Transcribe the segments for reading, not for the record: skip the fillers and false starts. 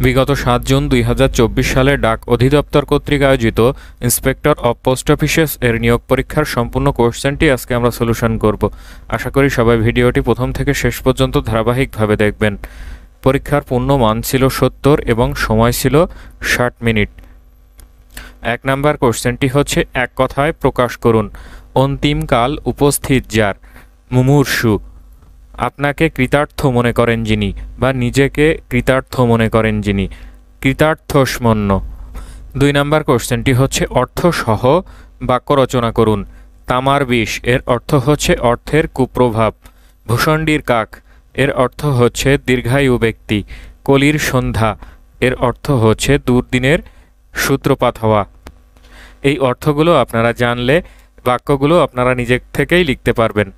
বিগত ৭ জুন ২০২৪ সালে ডাক অধিদপ্তর কর্তৃক আয়োজিত ইন্সপেক্টর অব পোস্ট অফিসেস এর নিয়োগ পরীক্ষার সম্পূর্ণ কোশ্চেনটি আজকে আমরা সলিউশন করব। আশা করি সবাই ভিডিওটি প্রথম থেকে শেষ পর্যন্ত ধারাবাহিকভাবে দেখবেন। পরীক্ষার পূর্ণমান ছিল ৭০ এবং সময় ছিল ৬০ মিনিট। ১ নম্বর কোশ্চেনটি হচ্ছে, এক কথায় প্রকাশ করুন। অন্তিমকাল উপস্থিত যার, মুমূর্ষু। আপনাকে কৃতার্থ মনে করেন যিনি, বা নিজেকে কৃতার্থ মনে করেন যিনি, কৃতার্থস্মন্য। ২ নম্বর কোশ্চেনটি হচ্ছে, অর্থসহ বাক্য রচনা করুন। তামার বিষ এর অর্থ হচ্ছে অর্থের কুপ্রভাব। ভূষণ্ডীর কাক এর অর্থ হচ্ছে দীর্ঘায়ু ব্যক্তি। কলির সন্ধ্যা এর অর্থ হচ্ছে দুর্দিনের সূত্রপাত হওয়া। এই অর্থগুলো আপনারা জানলে বাক্যগুলো আপনারা নিজে থেকেই লিখতে পারবেন।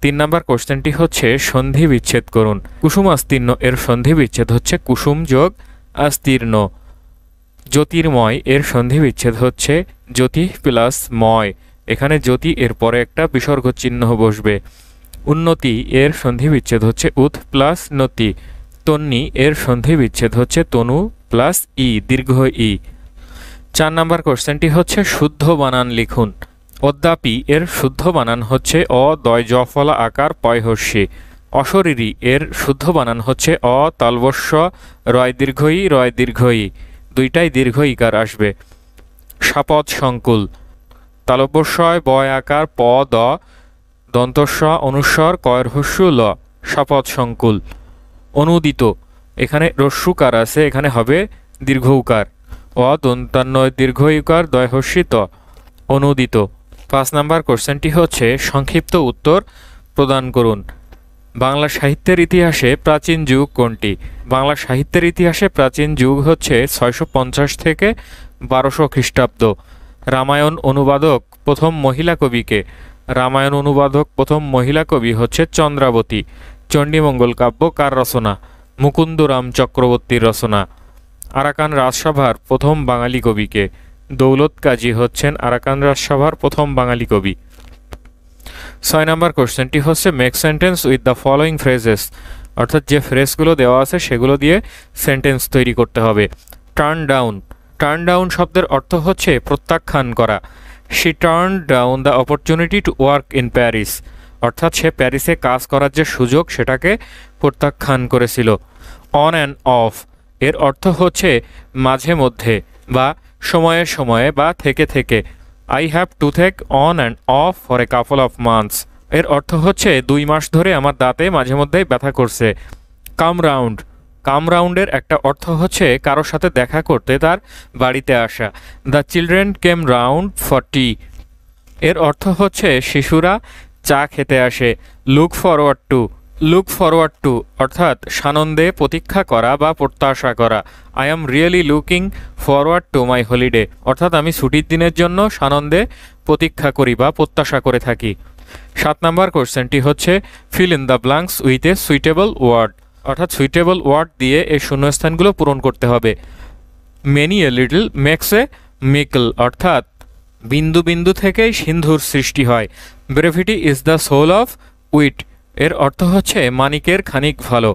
৩ নম্বর কোশ্চেনটি হচ্ছে, সন্ধি বিচ্ছেদ করুন। কুসুমাস্তীর্ণ এর সন্ধি বিচ্ছেদ হচ্ছে কুসুম যোগ আস্তীর্ণ। জ্যোতির্ময় এর সন্ধি বিচ্ছেদ হচ্ছে জ্যোতি প্লাস ময়। এখানে জ্যোতি এর পরে একটা বিসর্গ চিহ্ন বসবে। উন্নতি এর সন্ধি বিচ্ছেদ হচ্ছে উৎ প্লাস নতি। তন্নি এর সন্ধি বিচ্ছেদ হচ্ছে তনু প্লাস ই, দীর্ঘ ই। ৪ নম্বর কোশ্চেনটি হচ্ছে, শুদ্ধ বানান লিখুন। অদ্যাপি এর শুদ্ধ বানান হচ্ছে অ দয় জ ফলা আকার পয় হস্যি। অশরীরী এর শুদ্ধ বানান হচ্ছে অ তালবস্য রয় দীর্ঘই রয় দীর্ঘই, দুইটাই দীর্ঘ ইকার আসবে। সাপদ সংকুল, তালব্যস্বয় বয় আকার প দ দন্তস্ব অনুস্বর কয়ের হস্যু ল, সাপদ সংকুল। অনুদিত, এখানে রস্যুকার আছে, এখানে হবে দীর্ঘ উকার। অ দন্তান্বয় দীর্ঘ ইকার দয় হস্যি ত, অনুদিত। ৫ নম্বর কোশ্চেনটি হচ্ছে, সংক্ষিপ্ত উত্তর প্রদান করুন। বাংলা সাহিত্যের ইতিহাসে প্রাচীন যুগ কোনটি? বাংলা সাহিত্যের ইতিহাসে প্রাচীন যুগ হচ্ছে ৬৫০ থেকে ১২০০ খ্রিস্টাব্দ। রামায়ণ অনুবাদক প্রথম মহিলা কবিকে? রামায়ণ অনুবাদক প্রথম মহিলা কবি হচ্ছে চন্দ্রাবতী। চণ্ডীমঙ্গল কাব্য কার রচনা? মুকুন্দরাম চক্রবর্তীর রচনা। আরাকান রাজসভার প্রথম বাঙালি কবিকে? দৌলত কাজী হচ্ছেন আরাকান রাজসভার প্রথম বাঙালি কবি। ৬ নম্বর কোশ্চেনটি হচ্ছে, make sentence with the following phrases, অর্থাৎ যে ফ্রেজগুলো দেওয়া আছে সেগুলো দিয়ে সেন্টেন্স তৈরি করতে হবে। টার্ন ডাউন, টার্ন ডাউন শব্দের অর্থ হচ্ছে প্রত্যাখ্যান করা। She turn down the opportunity to work in Paris, অর্থাৎ সে প্যারিসে কাজ করার যে সুযোগ সেটাকে প্রত্যাখ্যান করেছিল। অন অ্যান্ড অফ এর অর্থ হচ্ছে মাঝে মধ্যে বা সময়ে সময়ে বা থেকে থেকে। I have টুথেক on and of for a couple of months এর অর্থ হচ্ছে ২ মাস ধরে আমার দাঁতে মাঝে মধ্যেই ব্যথা করছে। কাম রাউন্ড, কাম রাউন্ডের একটা অর্থ হচ্ছে কারোর সাথে দেখা করতে তার বাড়িতে আসা। The children came round for tea এর অর্থ হচ্ছে শিশুরা চা খেতে আসে। Look forward to, look forward to অর্থাৎ সানন্দে প্রতীক্ষা করা বা প্রত্যাশা করা। I am really looking forward to my holiday, অর্থাৎ আমি ছুটির দিনের জন্য সানন্দে প্রতীক্ষা করি বা প্রত্যাশা করে থাকি। ৭ নম্বর কোশ্চেনটি হচ্ছে, fill in the blanks with a suitable word, অর্থাৎ সুইটেবল ওয়ার্ড দিয়ে এই শূন্যস্থানগুলো পূরণ করতে হবে। Many a little makes a mickle, অর্থাৎ বিন্দু বিন্দু থেকেই সিন্ধুর সৃষ্টি হয়। Brevity is the soul of wit এর অর্থ হচ্ছে মানিকের খানিক ভালো।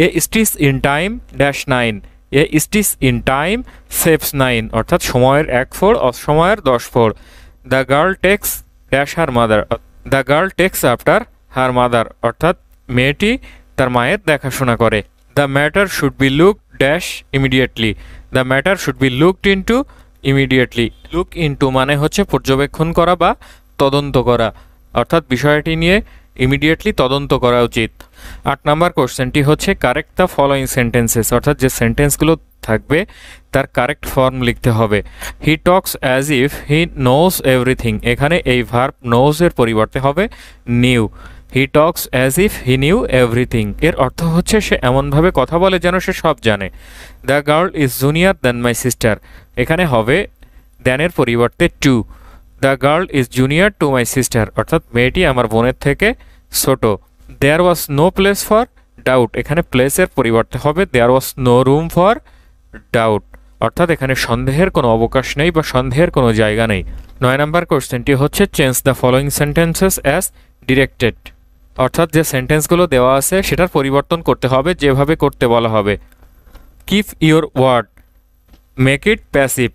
A stitch in time dash 9, a stitch in time saves 9, অর্থাৎ সময়ের 1 ফোড় অসময়ের 10 ফোড়। The girl takes dash her mother, the girl takes after her mother, অর্থাৎ মেয়েটি তার মায়ের দেখাশোনা করে। The matter should be look dash immediately, the matter should be looked into immediately. Look into মানে হচ্ছে পর্যবেক্ষণ করা বা তদন্ত করা, অর্থাৎ বিষয়টি নিয়ে ইমিডিয়েটলি তদন্ত করা উচিত। ৮ নম্বর কোশ্চেনটি হচ্ছে, কারেক্ট দ্য ফলোয়িং সেন্টেন্সেস, অর্থাৎ যে সেন্টেন্সগুলো থাকবে তার কারেক্ট ফর্ম লিখতে হবে। He talks as if he knows everything, এখানে এই ভার্ব নোজ এর পরিবর্তে হবে knew. He talks as if he knew everything এর অর্থ হচ্ছে সে এমনভাবে কথা বলে যেন সে সব জানে। The girl is junior than my sister, এখানে হবে দ্যানের পরিবর্তে to. The girl is junior to my sister, অর্থাৎ মেয়েটি আমার বোনের থেকে ছোট। There was no place for doubt, এখানে প্লেসের পরিবর্তে হবে there was no room for doubt, অর্থাৎ এখানে সন্দেহের কোনো অবকাশ নেই বা সন্দেহের কোনো জায়গা নেই। ৯ নম্বর কোশ্চেনটি হচ্ছে, change the following sentences as directed, অর্থাৎ যে সেন্টেন্সগুলো দেওয়া আছে সেটার পরিবর্তন করতে হবে যেভাবে করতে বলা হবে। Keep your word, make it passive.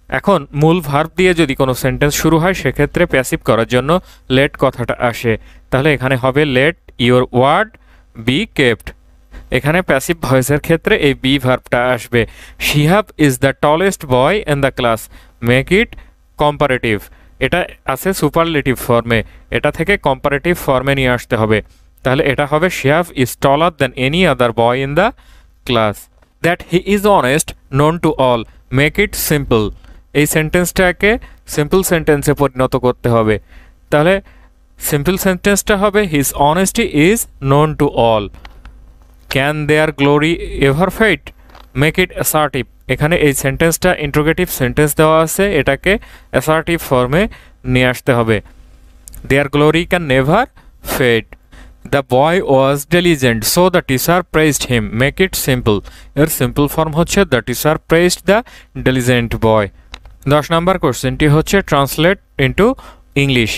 এখন মূল ভার্ব দিয়ে যদি কোনো সেন্টেন্স শুরু হয় সেক্ষেত্রে প্যাসিভ করার জন্য লেট কথাটা আসে। তাহলে এখানে হবে let your word be kept. এখানে প্যাসিভ ভয়েসের ক্ষেত্রে এই বি ভার্বটা আসবে। Shihab is the tallest boy in the class, make it comparative. এটা আছে সুপারলেটিভ ফর্মে, এটা থেকে কম্পারেটিভ ফর্মে নিয়ে আসতে হবে। তাহলে এটা হবে Shihab is taller than any other boy in the class. That he is honest known to all, make it simple. এই সেন্টেন্সটাকে সিম্পল সেন্টেন্সে পরিণত করতে হবে। তাহলে সিম্পল সেন্টেন্সটা হবে his honesty is known to all. Can their glory ever fade, make it assertive. এখানে এই সেন্টেন্সটা ইন্ট্রোগেটিভ সেন্টেন্স দেওয়া আছে, এটাকে অ্যাসার্টিভ ফর্মে নিয়ে আসতে হবে। Their glory can never fade. The boy was diligent so the teacher praised him, make it simple. এর সিম্পল ফর্ম হচ্ছে the teacher praised the diligent boy. 10 নম্বর কোশ্চেনটি হচ্ছে ট্রান্সলেট ইন্টু ইংলিশ,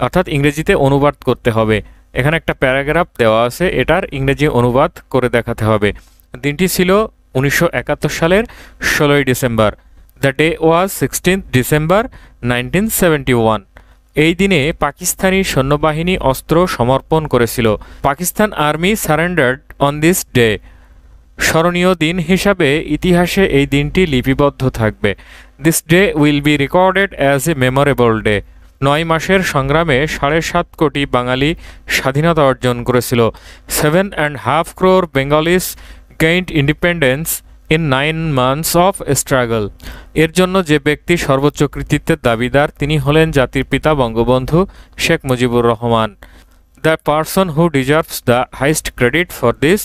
অর্থাৎ ইংরেজিতে অনুবাদ করতে হবে। এখানে একটা প্যারাগ্রাফ দেওয়া আছে, এটার ইংরেজি অনুবাদ করে দেখাতে হবে। দিনটি ছিল 1971 সালের 16ই ডিসেম্বর। The day was 16th December 1971। এই দিনে পাকিস্তানি সৈন্যবাহিনী অস্ত্র সমর্পণ করেছিল। Pakistan army surrendered on this day. স্মরণীয় দিন হিসাবে ইতিহাসে এই দিনটি লিপিবদ্ধ থাকবে। This day will be recorded as a memorable day. 9 মাসের সংগ্রামে 7.5 কোটি বাঙালি স্বাধীনতা অর্জন করেছিল। 7.5 crore Bengalese gained independence in 9 months of struggle. এর জন্য যে ব্যক্তি সর্বোচ্চ কৃতিত্বের দাবিদার তিনি হলেন জাতির পিতা Bangabandhu Sheikh Mujibur Rahman. The person who deserves the highest credit for this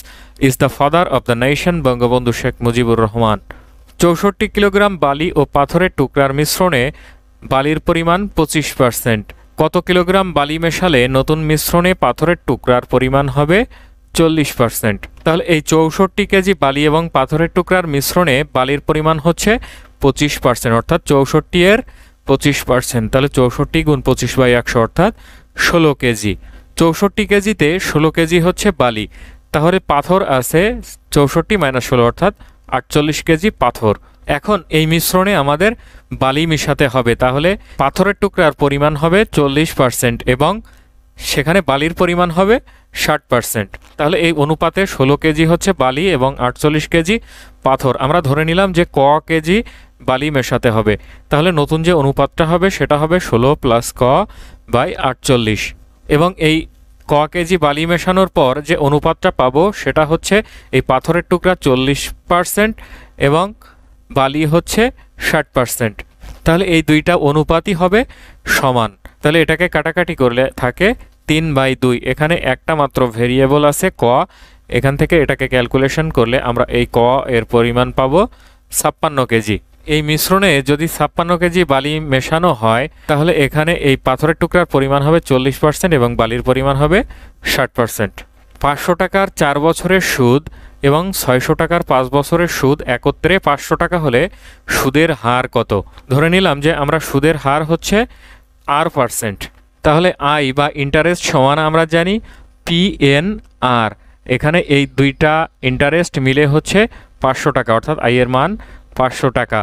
is the father of the nation Bangabandhu Sheikh Mujibur Rahman. 64 kilogram বালি ও পাথরের টুকরার মিশ্রণে বালির পরিমাণ 25%। কত কিলোগ্রাম বালি মেশালে নতুন মিশ্রণে পাথরের টুকরার পরিমাণ হবে 40%। তাহলে এই 64 কেজি বালি এবং পাথরের টুকরার মিশ্রণে বালির পরিমাণ হচ্ছে 25%, অর্থাৎ 64 এর 25%। তাহলে 64 গুণ 25/100 অর্থাৎ 16 কেজি। 64 কেজিতে 16 কেজি হচ্ছে বালি। তাহলে পাথর আছে 64 - 16 অর্থাৎ 48 কেজি পাথর। এখন এই মিশ্রণে আমাদের বালি মিশাতে হবে। তাহলে পাথরের টুকরার পরিমাণ হবে 40% এবং সেখানে বালির পরিমাণ হবে 60%। তাহলে এই অনুপাতে 16 কেজি হচ্ছে বালি এবং 48 কেজি পাথর। আমরা ধরে নিলাম যে ক কেজি বালি মেশাতে হবে। তাহলে নতুন যে অনুপাতটা হবে সেটা হবে 16 + ক / 48। এবং এই ক কেজি বালি মেশানোর পর যে অনুপাতটা পাবো সেটা হচ্ছে এই পাথরের টুকরা 40% এবং বালি হচ্ছে 60%। তাহলে এই দুইটা অনুপাতই হবে সমান। তাহলে এটাকে কাটাকাটি করলে থাকে 3/2। এখানে একটা মাত্র ভেরিয়েবল আছে ক, এখান থেকে এটাকে ক্যালকুলেশন করলে আমরা এই ক এর পরিমাণ পাবো 56 কেজি। এই মিশ্রণে যদি 56 কেজি বালি মেশানো হয় তাহলে এখানে এই পাথরের টুকরার পরিমাণ হবে 40% এবং বালির পরিমাণ হবে 60%। 500 টাকার 4 বছরের সুদ এবং 600 টাকার 5 বছরের সুদ একত্রে 500 টাকা হলে সুদের হার কত? ধরে নিলাম যে আমরা সুদের হার হচ্ছে r%। তাহলে আই বা ইন্টারেস্ট সমান আমরা জানি PNR। এখানে এই দুইটা ইন্টারেস্ট মিলে হচ্ছে 500 টাকা, অর্থাৎ আই এর মান 500 টাকা।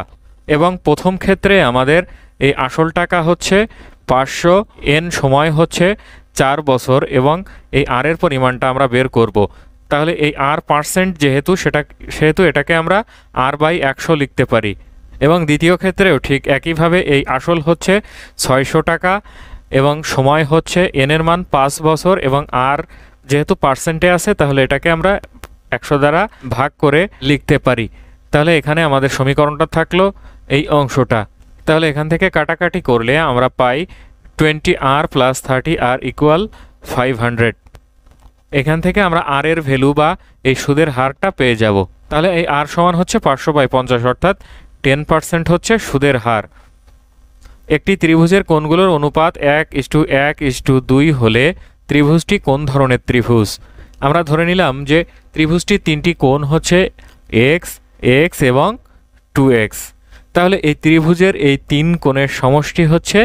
এবং প্রথম ক্ষেত্রে আমাদের এই আসল টাকা হচ্ছে 500, n সময় হচ্ছে 4 বছর এবং এই r এর পরিমাণটা আমরা বের করব। তাহলে এই r% সেহেতু এটাকে আমরা r/100 লিখতে পারি। এবং দ্বিতীয় ক্ষেত্রেও ঠিক একইভাবে এই আসল হচ্ছে 600 টাকা এবং সময় হচ্ছে n এর মান 5 বছর এবং r যেহেতু পার্সেন্টে আছে তাহলে এটাকে আমরা 100 দ্বারা ভাগ করে লিখতে পারি। তাহলে এখানে আমাদের সমীকরণটা থাকলো এই অংশটা। তাহলে এখান থেকে কাটাকাটি করলে আমরা পাই 20r + 30r = 500। এখান থেকে আমরা r এর ভ্যালু বা এই সুদের হারটা পেয়ে যাব। তাহলে এই r সমান হচ্ছে 500/50 অর্থাৎ 10% হচ্ছে সুদের হার। একটি ত্রিভুজের কোণগুলোর অনুপাত 1:1:2 হলে ত্রিভুজটি কোন ধরনের ত্রিভুজ? আমরা ধরে নিলাম যে ত্রিভুজটির 3টি কোণ হচ্ছে x, x এবং 2x। তাহলে এই ত্রিভুজের এই 3 কোণের সমষ্টি হচ্ছে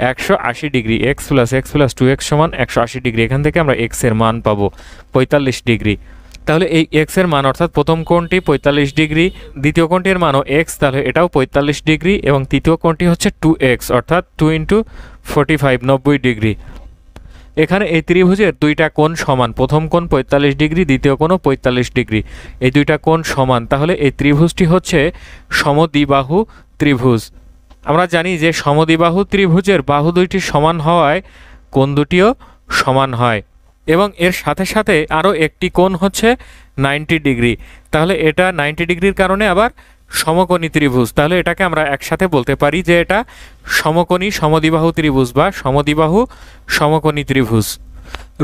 180 degree. x + x + 2x = 180 degree. এখান থেকে আমরা x এর মান পাবো 45 ডিগ্রি। তাহলে এই এক্স এর মান অর্থাৎ প্রথম কোণটি 45 ডিগ্রি, দ্বিতীয় কোণটির মানও এক্স, তাহলে এটাও 45 ডিগ্রি, এবং তৃতীয় কোণটি হচ্ছে 2x অর্থাৎ 2 × 45 90 ডিগ্রি। এখানে এই ত্রিভুজের দুইটা কোণ সমান, প্রথম কোণ 45 ডিগ্রি, দ্বিতীয় কোণও 45 ডিগ্রি, এই দুইটা কোণ সমান। তাহলে এই ত্রিভুজটি হচ্ছে সমদ্বিবাহু ত্রিভুজ। আমরা জানি যে সমদ্বিবাহু ত্রিভুজের বাহু দুইটি সমান হওয়ায় কোণ দুটিও সমান হয়, এবং এর সাথে সাথে আরও একটি কোণ হচ্ছে 90 ডিগ্রি। তাহলে এটা 90 ডিগ্রির কারণে আবার সমকোণী ত্রিভুজ। তাহলে এটাকে আমরা একসাথে বলতে পারি যে এটা সমকোণী সমদ্বিবাহু ত্রিভুজ বা সমদ্বিবাহু সমকোণী ত্রিভুজ।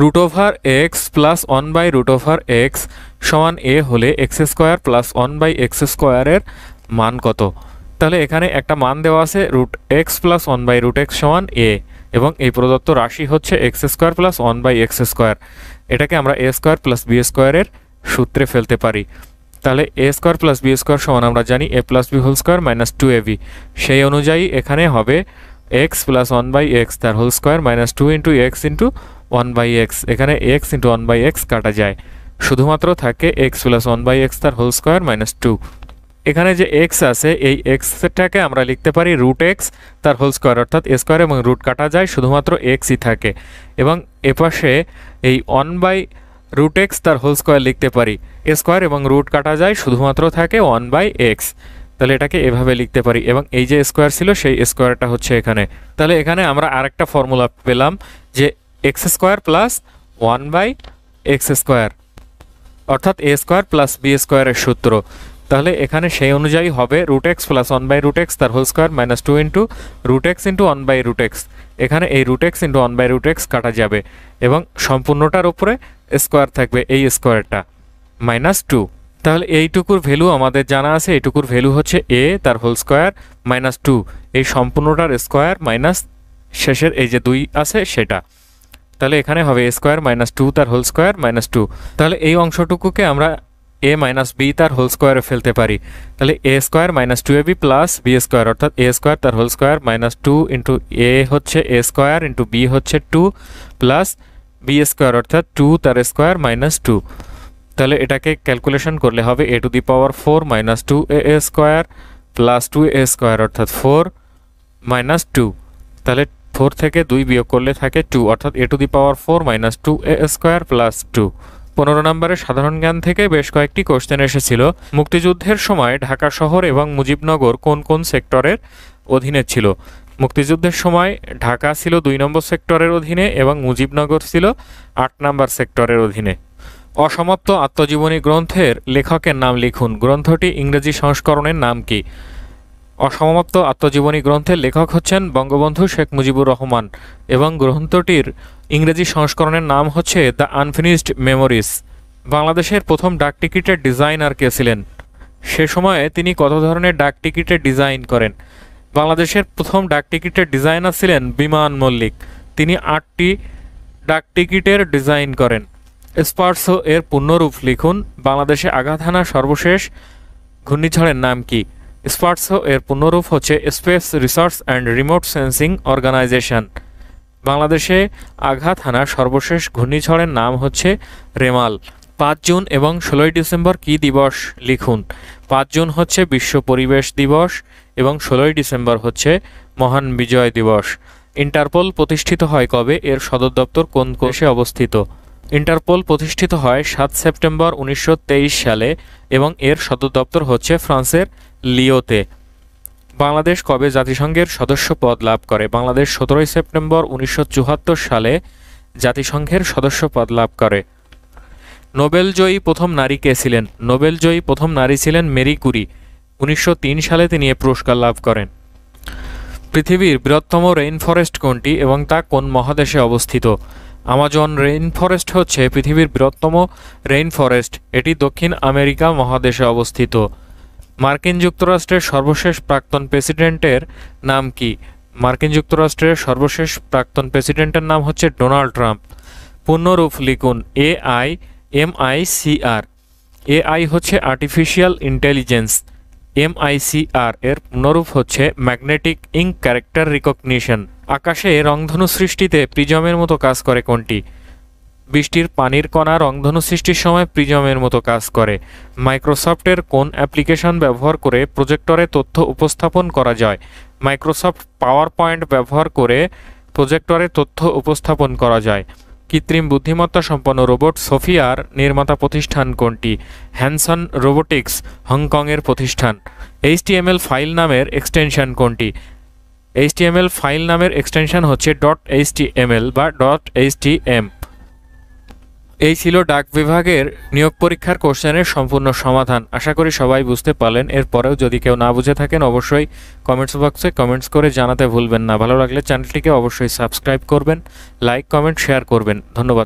√x + 1/√x সমান a হলে x² + 1/x² এর মান কত? তাহলে এখানে একটা মান দেওয়া আছে √x + 1/√x সমান a, এবং এই প্রদত্ত রাশি হচ্ছে x² + 1/x²। এটাকে আমরা a² + b² এর সূত্রে ফেলতে পারি। তাহলে a² + b² সমান আমরা জানি a + b² - 2ab। সেই অনুযায়ী এখানে হবে x + 1/x তার হোল স্কোয়ার - 2 × x × 1/x। এখানে x × 1/x কাটা যায়, শুধুমাত্র থাকে x + 1/x তার হোল স্কোয়ার - 2। এখানে যে x আছে এই xটাকে আমরা লিখতে পারি √x তার হোল স্কোয়ার, অর্থাৎ a স্কোয়ার এবং রুট কাটা যায়, শুধুমাত্র xই থাকে, এবং এপাশে এই 1/√x তার হোল স্কোয়ার লিখতে পারি, a স্কোয়ার এবং রুট কাটা যায়, শুধুমাত্র থাকে 1/x। তাহলে এটাকে এভাবে লিখতে পারি, এবং এই যে স্কোয়ার ছিল সেই স্কোয়ারটা হচ্ছে এখানে। তাহলে এখানে আমরা আরেকটা ফর্মুলা পেলাম যে x² + 1/x², অর্থাৎ a² + b² এর সূত্র। তাহলে এখানে সেই অনুযায়ী হবে √x + 1/√x তার হোল স্কোয়ার - 2 × √x × 1/√x। এখানে এই √x × 1/√x কাটা যাবে, এবং সম্পূর্ণটার উপরে স্কোয়ার থাকবে, এই স্কোয়ারটা -2। তাহলে এইটুকুর ভ্যালু আমাদের জানা আছে, এইটুকুর ভ্যালু হচ্ছে a তার হোল স্কোয়ার -2, এই সম্পূর্ণটার স্কোয়ার মাইনাস শেষের এই যে 2 আছে সেটা। তাহলে এখানে হবে a² - 2 তার হোল স্কোয়ার -2। তাহলে এই অংশটুকুকে আমরা a - b তার হোল স্কোয়ারে ফেলতে পারি। তাহলে a² - 2ab + b² অর্থাৎ a² তার হোল স্কোয়ার -2 × a হচ্ছে a² × b হচ্ছে 2 প্লাস b² অর্থাৎ 2 তার স্কোয়ার -2। তাহলে এটাকে ক্যালকুলেশন করলে হবে a⁴ - 2a² + 2a² অর্থাৎ 4 - 2। তাহলে 4 থেকে 2 বিয়োগ করলে থাকে 2, অর্থাৎ a⁴ - 2a² + 2। 15 নম্বরের সাধারণ জ্ঞান থেকে বেশ কয়েকটি কোশ্চেন এসেছিল। মুক্তিযুদ্ধের সময় ঢাকা শহর এবং মুজিবনগর কোন কোন সেক্টরের অধীনে ছিল? মুক্তিযুদ্ধের সময় ঢাকা ছিল 2 নম্বর সেক্টরের অধীনে এবং মুজিবনগর ছিল 8 নম্বর সেক্টরের অধীনে। অসমাপ্ত আত্মজীবনী গ্রন্থের লেখকের নাম লিখুন। গ্রন্থটি ইংরেজি সংস্করণের নাম কি? অসমাপ্ত আত্মজীবনী গ্রন্থের লেখক হচ্ছেন বঙ্গবন্ধু শেখ মুজিবুর রহমান, এবং গ্রন্থটির ইংরেজি সংস্করণের নাম হচ্ছে দ্য আনফিনিশড মেমোরিজ। বাংলাদেশের প্রথম ডাকটিকিটের ডিজাইনার কে ছিলেন? সে সময়ে তিনি কত ধরনের ডাকটিকিটের ডিজাইন করেন? বাংলাদেশের প্রথম ডাকটিকিটের ডিজাইনার ছিলেন বিমান মল্লিক, তিনি 8টি ডাকটিকিটের ডিজাইন করেন। স্পার্সো এর পূর্ণরূপ লিখুন। বাংলাদেশে আঘাত হানা সর্বশেষ ঘূর্ণিঝড়ের নাম কি? স্পার্সো এর পূর্ণরূপ হচ্ছে space research and remote sensing organization. বাংলাদেশে আঘাত হানা সর্বশেষ ঘূর্ণিঝড়ের নাম হচ্ছে রেমাল। 5 জুন এবং 16 ডিসেম্বর কী দিবস লিখুন। 5 জুন হচ্ছে বিশ্ব পরিবেশ দিবস এবং 16 ডিসেম্বর হচ্ছে মহান বিজয় দিবস। ইন্টারপোল প্রতিষ্ঠিত হয় কবে? এর সদর দপ্তর কোন দেশে অবস্থিত? ইন্টারপোল প্রতিষ্ঠিত হয় 7 সেপ্টেম্বর 1923 সালে এবং এর সদর দপ্তর হচ্ছে ফ্রান্সের লিওতে। বাংলাদেশ কবে জাতিসংঘের সদস্য পদ লাভ করে? বাংলাদেশ 17 সেপ্টেম্বর 1974 সালে জাতিসংঘের সদস্য পদ লাভ করে। নোবেলজয়ী প্রথম নারী কে ছিলেন? নোবেলজয়ী প্রথম নারী ছিলেন মেরি কুরি। 1903 সালে তিনি এ পুরস্কার লাভ করেন। পৃথিবীর বৃহত্তম রেইন ফরেস্ট কোনটি এবং তা কোন মহাদেশে অবস্থিত? আমাজন রেইন ফরেস্ট হচ্ছে পৃথিবীর বৃহত্তম রেইন ফরেস্ট, এটি দক্ষিণ আমেরিকা মহাদেশে অবস্থিত। মার্কিন যুক্তরাষ্ট্রের সর্বশেষ প্রাক্তন প্রেসিডেন্টের নাম কি? মার্কিন যুক্তরাষ্ট্রের সর্বশেষ প্রাক্তন প্রেসিডেন্টের নাম হচ্ছে ডোনাল্ড ট্রাম্প। পূর্ণরূপ লিখুন। AIMICR। AI হচ্ছে আর্টিফিশিয়াল ইন্টেলিজেন্স। MICR এর পূর্ণরূপ হচ্ছে ম্যাগনেটিক ইঙ্ক ক্যারেক্টার রিকগনিশন। আকাশে রংধনু সৃষ্টিতে প্রিজমের মতো কাজ করে কোনটি? বৃষ্টির পানির কণা রংধনু সৃষ্টির সময় প্রিজমের মতো কাজ করে। মাইক্রোসফটের কোন অ্যাপ্লিকেশন ব্যবহার করে প্রজেক্টরে তথ্য উপস্থাপন করা যায়? মাইক্রোসফট পাওয়ার পয়েন্ট ব্যবহার করে প্রজেক্টরে তথ্য উপস্থাপন করা যায়। কৃত্রিম বুদ্ধিমত্তা সম্পন্ন রোবট সোফিয়ার নির্মাতা প্রতিষ্ঠান কোনটি? হ্যানসন রোবোটিক্স হংকংয়ের প্রতিষ্ঠান। HTML ফাইল নামের এক্সটেনশন কোনটি? HTML ফাইল নামের এক্সটেনশন হচ্ছে .html বা .htm। এই ছিল ডাক বিভাগের নিয়োগ পরীক্ষার কোশ্চেনের সম্পূর্ণ সমাধান। আশা করি সবাই বুঝতে পারলেন। এরপরেও যদি কেউ না বুঝে থাকেন অবশ্যই কমেন্টস বক্সে কমেন্টস করে জানাতে ভুলবেন না। ভালো লাগলে চ্যানেলটিকে অবশ্যই সাবস্ক্রাইব করবেন, লাইক কমেন্ট শেয়ার করবেন। ধন্যবাদ।